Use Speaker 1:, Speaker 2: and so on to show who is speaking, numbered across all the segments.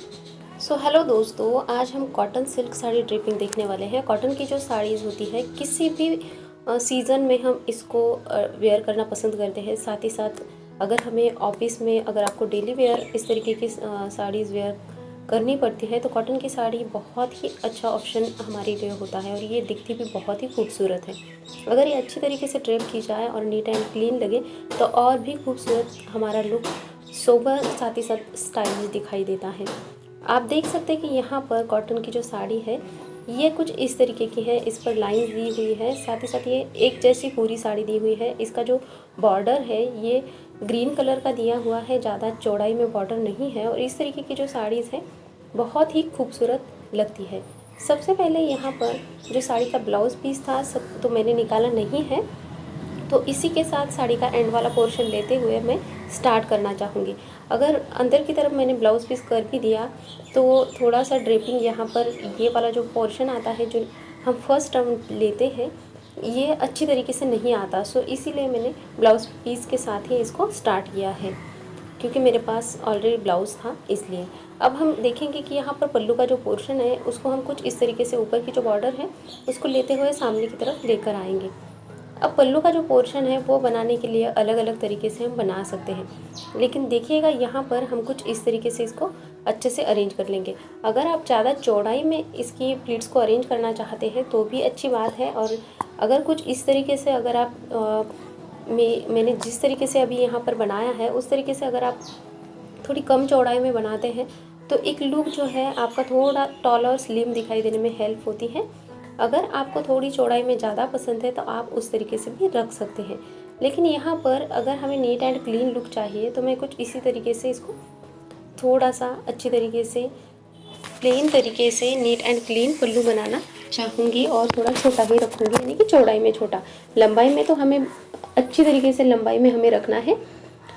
Speaker 1: Hello दोस्तों, आज हम कॉटन सिल्क साड़ी ड्रेपिंग देखने वाले हैं। कॉटन की जो साड़ीज़ होती है किसी भी सीज़न में हम इसको वेयर करना पसंद करते हैं। साथ ही साथ अगर हमें ऑफिस में अगर आपको डेली वेयर इस तरीके की साड़ीज़ वेयर करनी पड़ती है तो कॉटन की साड़ी बहुत ही अच्छा ऑप्शन हमारे लिए होता है और ये दिखती भी बहुत ही खूबसूरत है। अगर ये अच्छी तरीके से ड्रेप की जाए और नीट एंड क्लीन लगे तो और भी खूबसूरत हमारा लुक सोबर साथ ही साथ स्टाइलिश दिखाई देता है। आप देख सकते हैं कि यहाँ पर कॉटन की जो साड़ी है ये कुछ इस तरीके की है। इस पर लाइंस दी हुई है, साथ ही साथ ये एक जैसी पूरी साड़ी दी हुई है। इसका जो बॉर्डर है ये ग्रीन कलर का दिया हुआ है, ज़्यादा चौड़ाई में बॉर्डर नहीं है और इस तरीके की जो साड़ीज़ है बहुत ही खूबसूरत लगती है। सबसे पहले यहाँ पर जो साड़ी का ब्लाउज़ पीस था सब तो मैंने निकाला नहीं है, तो इसी के साथ साड़ी का एंड वाला पोर्शन लेते हुए मैं स्टार्ट करना चाहूँगी। अगर अंदर की तरफ मैंने ब्लाउज़ पीस कर भी दिया तो थोड़ा सा ड्रेपिंग यहाँ पर ये वाला जो पोर्शन आता है जो हम फर्स्ट राउंड लेते हैं ये अच्छी तरीके से नहीं आता। सो इसीलिए मैंने ब्लाउज़ पीस के साथ ही इसको स्टार्ट किया है, क्योंकि मेरे पास ऑलरेडी ब्लाउज़ था इसलिए। अब हम देखेंगे कि यहाँ पर पल्लू का जो पोर्शन है उसको हम कुछ इस तरीके से ऊपर की जो बॉर्डर है उसको लेते हुए सामने की तरफ लेकर आएंगे। अब पल्लू का जो पोर्शन है वो बनाने के लिए अलग अलग तरीके से हम बना सकते हैं, लेकिन देखिएगा यहाँ पर हम कुछ इस तरीके से इसको अच्छे से अरेंज कर लेंगे। अगर आप ज़्यादा चौड़ाई में इसकी प्लीट्स को अरेंज करना चाहते हैं तो भी अच्छी बात है, और अगर कुछ इस तरीके से अगर आप मैंने जिस तरीके से अभी यहाँ पर बनाया है उस तरीके से अगर आप थोड़ी कम चौड़ाई में बनाते हैं तो एक लुक जो है आपका थोड़ा टॉल और स्लिम दिखाई देने में हेल्प होती है। अगर आपको थोड़ी चौड़ाई में ज़्यादा पसंद है तो आप उस तरीके से भी रख सकते हैं, लेकिन यहाँ पर अगर हमें नीट एंड क्लीन लुक चाहिए तो मैं कुछ इसी तरीके से इसको थोड़ा सा अच्छी तरीके से प्लेन तरीके से नीट एंड क्लीन पल्लू बनाना चाहूँगी और थोड़ा छोटा ही रखूँगी, यानी कि चौड़ाई में छोटा। लंबाई में तो हमें अच्छी तरीके से लंबाई में हमें रखना है।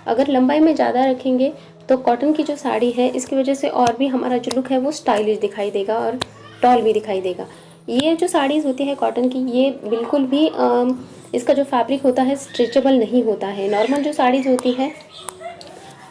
Speaker 1: अगर लंबाई में ज़्यादा रखेंगे तो कॉटन की जो साड़ी है इसकी वजह से और भी हमारा जो लुक है वो स्टाइलिश दिखाई देगा और टॉल भी दिखाई देगा। ये जो साड़ीज़ होती है कॉटन की ये बिल्कुल भी इसका जो फैब्रिक होता है स्ट्रेचेबल नहीं होता है। नॉर्मल जो साड़ीज़ होती है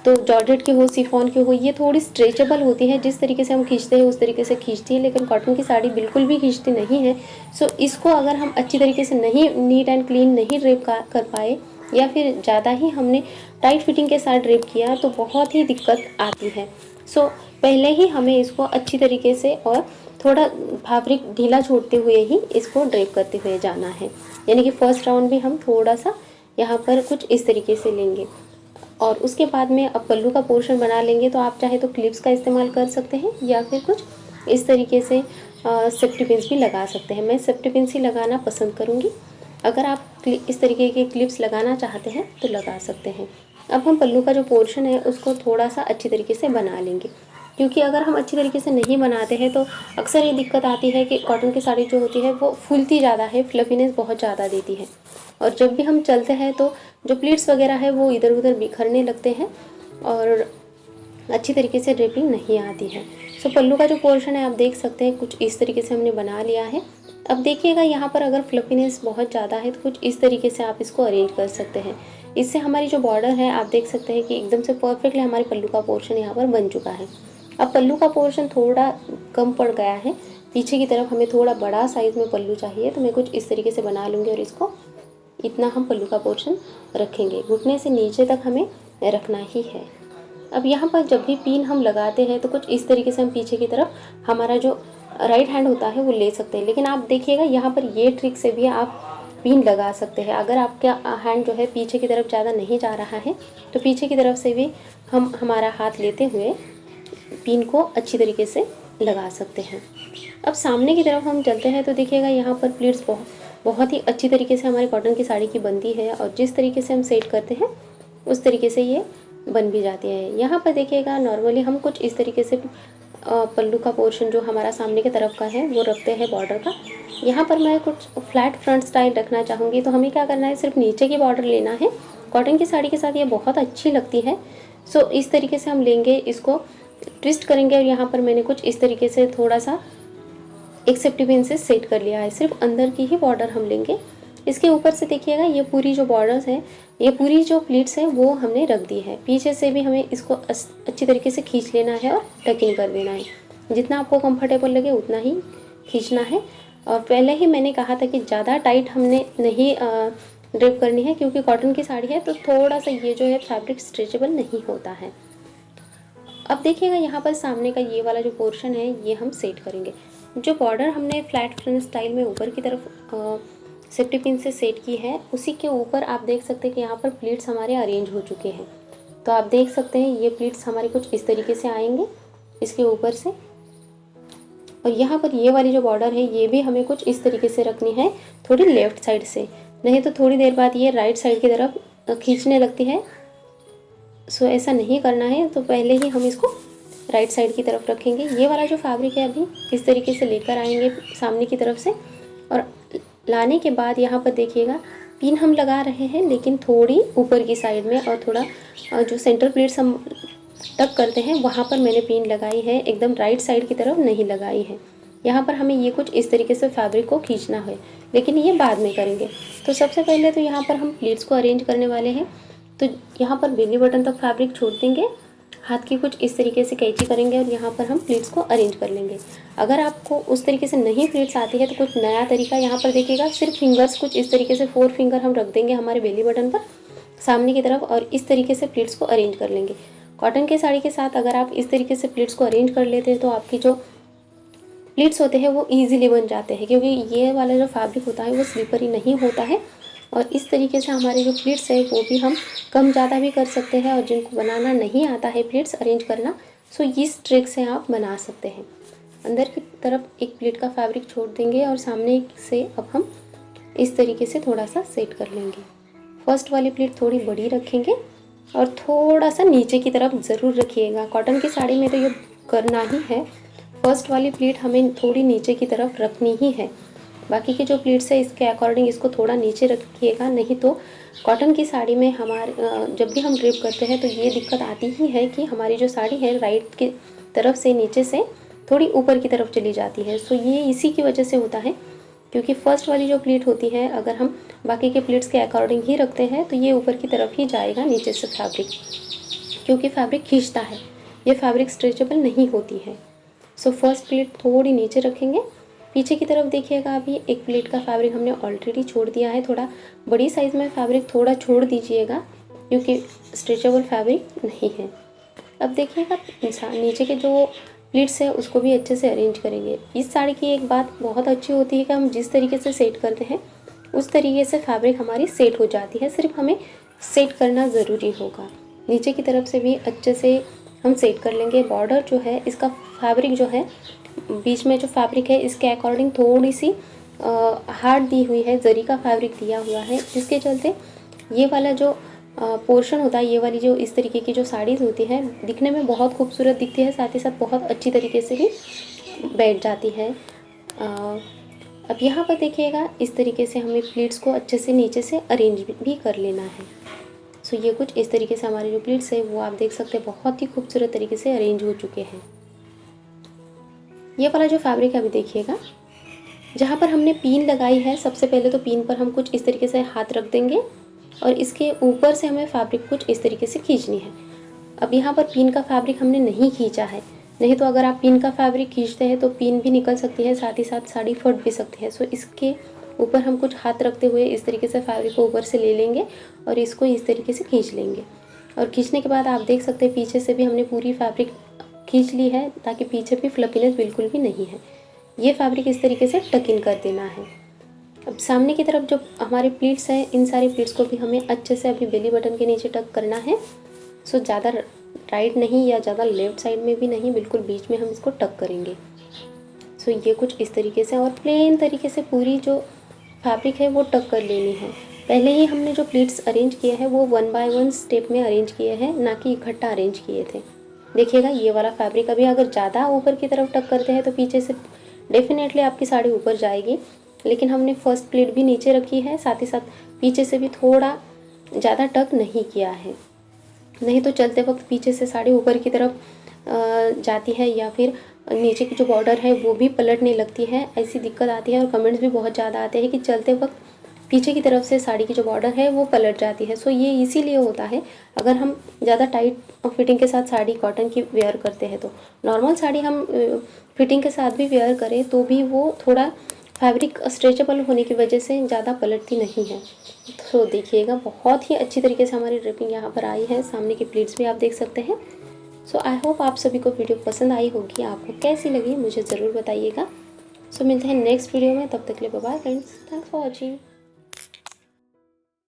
Speaker 1: तो जॉर्जेट की हो, शिफॉन की हो, ये थोड़ी स्ट्रेचेबल होती है, जिस तरीके से हम खींचते हैं उस तरीके से खींचती है, लेकिन कॉटन की साड़ी बिल्कुल भी खींचती नहीं है। सो इसको अगर हम अच्छी तरीके से नहीं नीट एंड क्लीन नहीं ड्रेप कर पाए या फिर ज़्यादा ही हमने टाइट फिटिंग के साथ ड्रेप किया तो बहुत ही दिक्कत आती है। सो पहले ही हमें इसको अच्छी तरीके से और थोड़ा फैब्रिक ढीला छोड़ते हुए ही इसको ड्रेप करते हुए जाना है, यानी कि फर्स्ट राउंड भी हम थोड़ा सा यहाँ पर कुछ इस तरीके से लेंगे और उसके बाद में अब पल्लू का पोर्शन बना लेंगे। तो आप चाहे तो क्लिप्स का इस्तेमाल कर सकते हैं या फिर कुछ इस तरीके से सेफ्टी पिन्स भी लगा सकते हैं। मैं सेफ्टी पिन्स ही लगाना पसंद करूँगी, अगर आप इस तरीके के क्लिप्स लगाना चाहते हैं तो लगा सकते हैं। अब हम पल्लू का जो पोर्शन है उसको थोड़ा सा अच्छी तरीके से बना लेंगे, क्योंकि अगर हम अच्छी तरीके से नहीं बनाते हैं तो अक्सर ये दिक्कत आती है कि कॉटन की साड़ी जो होती है वो फूलती ज़्यादा है, फ्लफीनेस बहुत ज़्यादा देती है और जब भी हम चलते हैं तो जो प्लीट्स वगैरह है वो इधर उधर बिखरने लगते हैं और अच्छी तरीके से ड्रेपिंग नहीं आती है। सो पल्लू का जो पोर्शन है आप देख सकते हैं कुछ इस तरीके से हमने बना लिया है। अब देखिएगा यहाँ पर अगर फ्लफीनेस बहुत ज़्यादा है तो कुछ इस तरीके से आप इसको अरेंज कर सकते हैं। इससे हमारी जो बॉर्डर है आप देख सकते हैं कि एकदम से परफेक्टली हमारे पल्लू का पोर्शन यहाँ पर बन चुका है। अब पल्लू का पोर्शन थोड़ा कम पड़ गया है, पीछे की तरफ हमें थोड़ा बड़ा साइज़ में पल्लू चाहिए, तो मैं कुछ इस तरीके से बना लूँगी और इसको इतना हम पल्लू का पोर्शन रखेंगे। घुटने से नीचे तक हमें रखना ही है। अब यहाँ पर जब भी पिन हम लगाते हैं तो कुछ इस तरीके से हम पीछे की तरफ हमारा जो राइट हैंड होता है वो ले सकते हैं, लेकिन आप देखिएगा यहाँ पर ये ट्रिक से भी आप पिन लगा सकते हैं। अगर आपका हैंड जो है पीछे की तरफ ज़्यादा नहीं जा रहा है तो पीछे की तरफ से भी हम हमारा हाथ लेते हुए पिन को अच्छी तरीके से लगा सकते हैं। अब सामने की तरफ हम चलते हैं तो देखिएगा यहाँ पर प्लीट्स बहुत ही अच्छी तरीके से हमारी कॉटन की साड़ी की बनती है और जिस तरीके से हम सेट करते हैं उस तरीके से ये बन भी जाती है। यहाँ पर देखिएगा नॉर्मली हम कुछ इस तरीके से पल्लू का पोर्शन जो हमारा सामने की तरफ का है वो रखते हैं बॉर्डर का। यहाँ पर मैं कुछ फ्लैट फ्रंट स्टाइल रखना चाहूँगी, तो हमें क्या करना है, सिर्फ नीचे की बॉर्डर लेना है। कॉटन की साड़ी के साथ ये बहुत अच्छी लगती है। सो इस तरीके से हम लेंगे, इसको ट्विस्ट करेंगे और यहाँ पर मैंने कुछ इस तरीके से थोड़ा सा एक सेफ्टी पिन से सेट कर लिया है। सिर्फ अंदर की ही बॉर्डर हम लेंगे इसके ऊपर से देखिएगा ये पूरी जो बॉर्डर्स है, ये पूरी जो प्लीट्स है वो हमने रख दी है। पीछे से भी हमें इसको अच्छी तरीके से खींच लेना है और टकिंग कर देना है। जितना आपको कंफर्टेबल लगे उतना ही खींचना है। और पहले ही मैंने कहा था कि ज़्यादा टाइट हमने नहीं ड्रेप करनी है, क्योंकि कॉटन की साड़ी है तो थोड़ा सा ये जो है फैब्रिक स्ट्रेचेबल नहीं होता है। अब देखिएगा यहाँ पर सामने का ये वाला जो पोर्शन है ये हम सेट करेंगे। जो बॉर्डर हमने फ्लैट फ्रंट स्टाइल में ऊपर की तरफ सेफ्टी पिन से सेट की है, उसी के ऊपर आप देख सकते हैं कि यहाँ पर प्लीट्स हमारे अरेंज हो चुके हैं। तो आप देख सकते हैं ये प्लीट्स हमारे कुछ इस तरीके से आएंगे इसके ऊपर से। और यहाँ पर ये वाली जो बॉर्डर है ये भी हमें कुछ इस तरीके से रखनी है, थोड़ी लेफ़्ट साइड से, नहीं तो थोड़ी देर बाद ये राइट साइड की तरफ खींचने लगती है। सो ऐसा नहीं करना है, तो पहले ही हम इसको राइट साइड की तरफ रखेंगे। ये वाला जो फैब्रिक है अभी इस तरीके से लेकर आएंगे सामने की तरफ से, और लाने के बाद यहाँ पर देखिएगा पिन हम लगा रहे हैं, लेकिन थोड़ी ऊपर की साइड में, और थोड़ा जो सेंटर प्लेट्स हम टक करते हैं वहाँ पर मैंने पिन लगाई है, एकदम राइट साइड की तरफ नहीं लगाई है। यहाँ पर हमें ये कुछ इस तरीके से फैब्रिक को खींचना है, लेकिन ये बाद में करेंगे। तो सबसे पहले तो यहाँ पर हम प्लीट्स को अरेंज करने वाले हैं। तो यहाँ पर बेली बटन तक फैब्रिक छोड़ देंगे, हाथ की कुछ इस तरीके से कैंची करेंगे और यहाँ पर हम प्लीट्स को अरेंज कर लेंगे। अगर आपको उस तरीके से नहीं प्लीट्स आती है तो कुछ नया तरीका यहाँ पर देखिएगा, सिर्फ फिंगर्स कुछ इस तरीके से 4 फिंगर हम रख देंगे हमारे बेली बटन पर सामने की तरफ, और इस तरीके से प्लीट्स को अरेंज कर लेंगे। कॉटन के साड़ी के साथ अगर आप इस तरीके से प्लीट्स को अरेंज कर लेते हैं तो आपकी जो प्लीट्स होते हैं वो ईजिली बन जाते हैं, क्योंकि ये वाला जो फैब्रिक होता है वो स्लिपरी नहीं होता है। और इस तरीके से हमारे जो प्लीट्स है वो भी हम कम ज़्यादा भी कर सकते हैं। और जिनको बनाना नहीं आता है प्लीट्स अरेंज करना, सो इस ट्रिक से आप बना सकते हैं। अंदर की तरफ एक प्लीट का फैब्रिक छोड़ देंगे और सामने से अब हम इस तरीके से थोड़ा सा सेट कर लेंगे। फर्स्ट वाली प्लीट थोड़ी बड़ी रखेंगे और थोड़ा सा नीचे की तरफ ज़रूर रखिएगा। कॉटन की साड़ी में तो ये करना ही है, फर्स्ट वाली प्लीट हमें थोड़ी नीचे की तरफ रखनी ही है। बाकी की जो प्लीट्स है इसके अकॉर्डिंग इसको थोड़ा नीचे रखिएगा, नहीं तो कॉटन की साड़ी में हमारे जब भी हम ड्रेप करते हैं तो ये दिक्कत आती ही है कि हमारी जो साड़ी है राइट की तरफ से नीचे से थोड़ी ऊपर की तरफ चली जाती है। सो ये इसी की वजह से होता है, क्योंकि फर्स्ट वाली जो प्लीट होती है अगर हम बाकी के प्लीट्स के अकॉर्डिंग ही रखते हैं तो ये ऊपर की तरफ ही जाएगा नीचे से फैब्रिक, क्योंकि फैब्रिक खींचता है, ये फैब्रिक स्ट्रेचेबल नहीं होती है। सो फर्स्ट प्लीट थोड़ी नीचे रखेंगे। पीछे की तरफ देखिएगा अभी एक प्लीट का फैब्रिक हमने ऑलरेडी छोड़ दिया है, थोड़ा बड़ी साइज़ में फैब्रिक थोड़ा छोड़ दीजिएगा, क्योंकि स्ट्रेचेबल फैब्रिक नहीं है। अब देखिएगा नीचे के जो प्लीट्स है उसको भी अच्छे से अरेंज करेंगे। इस साड़ी की एक बात बहुत अच्छी होती है कि हम जिस तरीके से सेट करते हैं उस तरीके से फैब्रिक हमारी सेट हो जाती है, सिर्फ हमें सेट करना ज़रूरी होगा। नीचे की तरफ से भी अच्छे से हम सेट कर लेंगे। बॉर्डर जो है इसका फैब्रिक जो है बीच में जो फैब्रिक है इसके अकॉर्डिंग थोड़ी सी हार्ड दी हुई है, जरी का फैब्रिक दिया हुआ है, जिसके चलते ये वाला जो पोर्शन होता है, ये वाली जो इस तरीके की जो साड़ीज़ होती है दिखने में बहुत खूबसूरत दिखती है, साथ ही साथ बहुत अच्छी तरीके से भी बैठ जाती है। अब यहाँ पर देखिएगा इस तरीके से हमें प्लीट्स को अच्छे से नीचे से अरेंज भी कर लेना है। सो ये कुछ इस तरीके से हमारे जो प्लीट्स है वो आप देख सकते हैं बहुत ही खूबसूरत तरीके से अरेंज हो चुके हैं। ये वाला जो फैब्रिक है अभी देखिएगा, जहाँ पर हमने पिन लगाई है सबसे पहले तो पिन पर हम कुछ इस तरीके से हाथ रख देंगे और इसके ऊपर से हमें फैब्रिक कुछ इस तरीके से खींचनी है। अब यहाँ पर पिन का फैब्रिक हमने नहीं खींचा है, नहीं तो अगर आप पिन का फैब्रिक खींचते हैं तो पिन भी निकल सकती है, साथ ही साथ साड़ी फट भी सकती है। सो इसके ऊपर हम कुछ हाथ रखते हुए इस तरीके से फैब्रिक को ऊपर से ले लेंगे और इसको इस तरीके से खींच लेंगे। और खींचने के बाद आप देख सकते हैं पीछे से भी हमने पूरी फैब्रिक खींच ली है, ताकि पीछे भी फ्लफीनेस बिल्कुल भी नहीं है। ये फैब्रिक इस तरीके से टक इन कर देना है। अब सामने की तरफ जो हमारे प्लीट्स हैं इन सारी प्लीट्स को भी हमें अच्छे से अभी बेली बटन के नीचे टक करना है। सो ज़्यादा राइट नहीं या ज़्यादा लेफ्ट साइड में भी नहीं, बिल्कुल बीच में हम इसको टक करेंगे। सो ये कुछ इस तरीके से और प्लेन तरीके से पूरी जो फैब्रिक है वो टक कर लेनी है। पहले ही हमने जो प्लीट्स अरेंज किए हैं वो 1 बाय 1 स्टेप में अरेंज किए हैं, ना कि इकट्ठा अरेंज किए थे। देखिएगा ये वाला फैब्रिक अभी अगर ज़्यादा ऊपर की तरफ टक करते हैं तो पीछे से डेफिनेटली आपकी साड़ी ऊपर जाएगी, लेकिन हमने फर्स्ट प्लीट भी नीचे रखी है, साथ ही साथ पीछे से भी थोड़ा ज़्यादा टक नहीं किया है, नहीं तो चलते वक्त पीछे से साड़ी ऊपर की तरफ जाती है या फिर नीचे की जो बॉर्डर है वो भी पलटने लगती है, ऐसी दिक्कत आती है। और कमेंट्स भी बहुत ज़्यादा आते हैं कि चलते वक्त पीछे की तरफ से साड़ी की जो बॉर्डर है वो पलट जाती है। सो ये इसीलिए होता है अगर हम ज़्यादा टाइट फिटिंग के साथ साड़ी कॉटन की वेयर करते हैं तो। नॉर्मल साड़ी हम फिटिंग के साथ भी वेयर करें तो भी वो थोड़ा फैब्रिक स्ट्रेचेबल होने की वजह से ज़्यादा पलटती नहीं है। तो देखिएगा बहुत ही अच्छी तरीके से हमारी ड्रिपिंग यहाँ पर आई है। सामने की प्लीट्स भी आप देख सकते हैं। सो आई होप आप सभी को वीडियो पसंद आई होगी। आपको कैसी लगी मुझे ज़रूर बताइएगा। सो मिलते हैं नेक्स्ट वीडियो में, तब तक के लिए bye bye friends, thanks for watching.